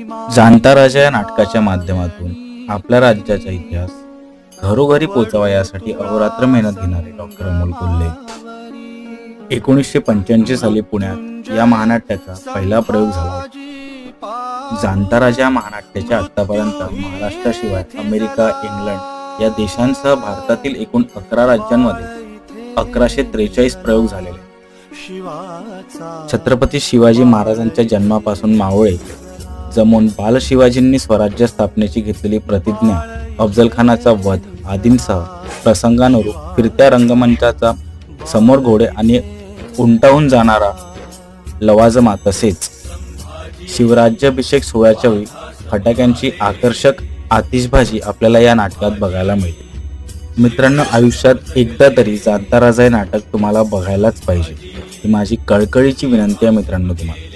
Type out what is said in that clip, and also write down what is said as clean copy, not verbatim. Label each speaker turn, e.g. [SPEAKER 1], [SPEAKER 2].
[SPEAKER 1] जाणता राजा या नाटकाच्या माध्यमातून आपल्या राज्याचा इतिहास घरोघरी पोहोचावा यासाठी अहोरात्र मेहनत घेणारे डॉक्टर अमोल कोल्हे 1985 साली पुण्यात या महानाट्याचा पहिला प्रयोग झाला। जाणता राजा या महानाट्याच्या आतापर्यंत महाराष्ट्राशिवाय अमेरिका, इंग्लंड या देशांसह भारतातील एकूण 11 राज्यांमध्ये 1143 प्रयोग झालेले। छत्रपती शिवाजी महाराजांच्या जन्मापासून मावळे जमून बाल शिवाजींनी स्वराज्य स्थापनेची घेतलेली प्रतिज्ञा, अफजल खानाचा वध आदींसह प्रसंगानुरूप फिरत्या रंगमंचाचा समोर घोडे आणि उंटावून जाणारा लवाजमा तसेच शिवराज्याभिषेक सोहळ्याच्या वेळी फटाक्यांची आकर्षक आतिषबाजी आपल्याला या नाटकात बघायला मिळते। मित्रांनो, आयुष्यात एकदा तरी जाणता राजा हे नाटक तुम्हाला बघायलाच पाहिजे ही माझी कळकळीची विनंती आहे मित्रांनो तुम्हाला।